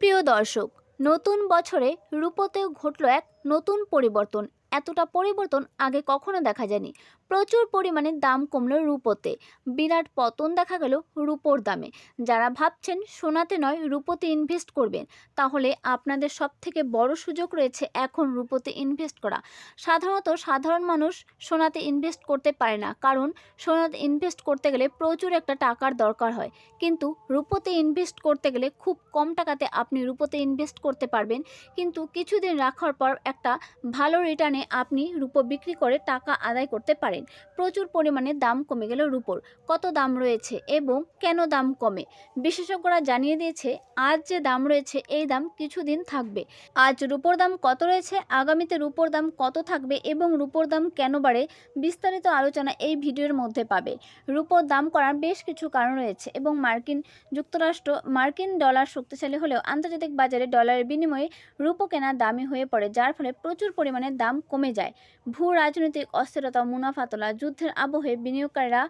প্রিয় দর্শক, নতুন বছরে রূপতেও ঘটল এক নতুন পরিবর্তন। এতটা পরিবর্তন আগে কখনো দেখা যায়নি। প্রচুর পরিমাণে দাম কমলো রূপোতে। বিরাট পতন দেখা গেল রূপোর দামে। যারা ভাবছেন সোনাতে নয় রূপোতে ইনভেস্ট করবেন, তাহলে আপনাদের সব থেকে বড় সুযোগ রয়েছে এখন রূপোতে ইনভেস্ট করা। সাধারণত সাধারণ মানুষ সোনাতে ইনভেস্ট করতে পারে না, কারণ সোনাতে ইনভেস্ট করতে গেলে প্রচুর একটা টাকার দরকার হয়। কিন্তু রূপোতে ইনভেস্ট করতে গেলে খুব কম টাকাতে আপনি রূপোতে ইনভেস্ট করতে পারবেন। কিন্তু কিছুদিন রাখার পর একটা ভালো রিটার্নে আপনি রূপো বিক্রি করে টাকা আদায় করতে পারেন। প্রচুর পরিমাণে দাম কমে গেল রূপোর। কত দাম রয়েছে এবং কেন দাম কমে, বিশেষজ্ঞরা জানিয়ে দিয়েছে আজ যে দাম রয়েছে এই দাম কিছুদিন থাকবে। আজ রূপোর দাম কত রয়েছে, আগামীতে রূপোর দাম কত থাকবে এবং রূপোর দাম কেন বাড়ে, বিস্তারিত আলোচনা এই ভিডিওর মধ্যে পাবে। রূপোর দাম করার বেশ কিছু কারণ রয়েছে এবং মার্কিন ডলার শক্তিশালী হলেও আন্তর্জাতিক বাজারে ডলারের বিনিময়ে রূপো কেনা দামি হয়ে পড়ে, যার ফলে প্রচুর পরিমাণে দাম কমে যায়। ভূ রাজনৈতিক অস্থিরতা, মুনাফা তোলা, যুদ্ধের আবহে বিনিয়োগকারীরা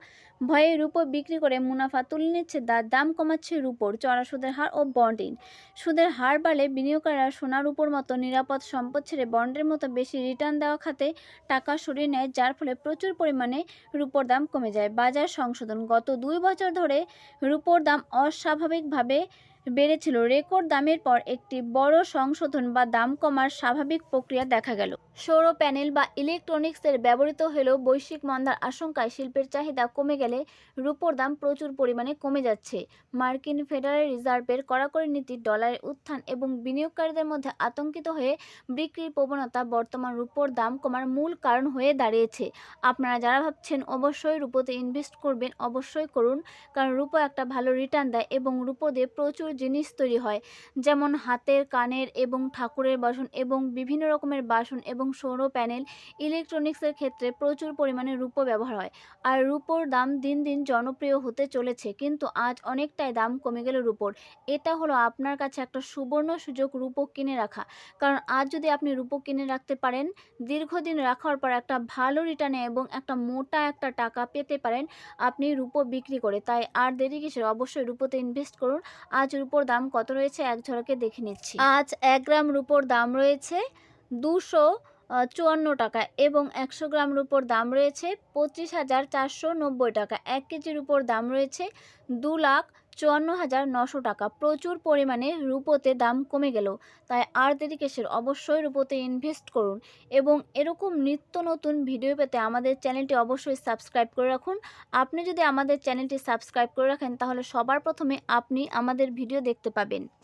ভয়ে রূপো বিক্রি করে মুনাফা তুলে নিচ্ছে, দাম কমাচ্ছে রূপোর। চড়া সুদের হার ও বন্ডিং। সুদের হার বাড়লে বিনিয়োগকারীরা সোনা রূপোর মতো নিরাপদ সম্পদ ছেড়ে বন্ডের মতো বেশি রিটার্ন দেওয়া খাতে টাকা সরিয়ে নেয়, যার ফলে প্রচুর পরিমাণে রূপোর দাম কমে যায়। বাজার সংশোধন। গত 2 বছর ধরে রূপোর দাম অস্বাভাবিকভাবে বেড়েছিল। রেকর্ড দামের পর একটি বড় সংশোধন বা দাম কমার স্বাভাবিক প্রক্রিয়া দেখা গেল। সৌর প্যানেল বা ইলেকট্রনিক্সের ব্যবহৃত হলেও বৈশ্বিক মন্দার আশঙ্কায় শিল্পের চাহিদা কমে গেলে রূপোর দাম প্রচুর পরিমাণে কমে যাচ্ছে। মার্কিন ফেডারেল রিজার্ভের কড়াকড়ি নীতি, ডলারের উত্থান এবং বিনিয়োগকারীদের মধ্যে আতঙ্কিত হয়ে বিক্রির প্রবণতা বর্তমান রূপোর দাম কমার মূল কারণ হয়ে দাঁড়িয়েছে। আপনারা যারা ভাবছেন অবশ্যই রূপোতে ইনভেস্ট করবেন, অবশ্যই করুন, কারণ রূপো একটা ভালো রিটার্ন দেয় এবং রূপো দিয়ে প্রচুর জিনিস তৈরি হয়, যেমন হাতের, কানের এবং ঠাকুরের বাসন এবং বিভিন্ন রকমের বাসন এবং সৌর প্যানেল, ইলেকট্রনিক্সের ক্ষেত্রে প্রচুর পরিমাণে রূপো ব্যবহার হয়। আর রূপোর দাম দিন দিন জনপ্রিয় হতে চলেছে, কিন্তু আজ অনেকটাই দাম কমে গেল রূপোর। এটা হলো আপনার কাছে একটা সুবর্ণ সুযোগ রূপো কিনে রাখা, কারণ আজ যদি আপনি রূপো কিনে রাখতে পারেন, দীর্ঘদিন রাখার পর একটা ভালো রিটার্নে এবং একটা মোটা একটা টাকা পেতে পারেন আপনি রূপো বিক্রি করে। তাই আর দেরি কিসের, অবশ্যই রূপোতে ইনভেস্ট করুন। আজ রূপোর দাম কত রয়েছে এক ঝলকে দেখে নিচ্ছি। আজ 1 গ্রাম রূপোর দাম রয়েছে 254 টাকা এবং 100 গ্রাম রূপোর দাম রয়েছে 25,490 টাকা। 1 কেজি রূপোর দাম রয়েছে 2,54,900 টাকা। প্রচুর পরিমাণে রূপোতে দাম কমে গেল, তাই আর দেরি কিসের, অবশ্যই রূপোতে ইনভেস্ট করুন। এবং এরকম নিত্য নতুন ভিডিও পেতে আমাদের চ্যানেলটি অবশ্যই সাবস্ক্রাইব করে রাখুন। আপনি যদি আমাদের চ্যানেলটি সাবস্ক্রাইব করে রাখেন, তাহলে সবার প্রথমে আপনি আমাদের ভিডিও দেখতে পাবেন।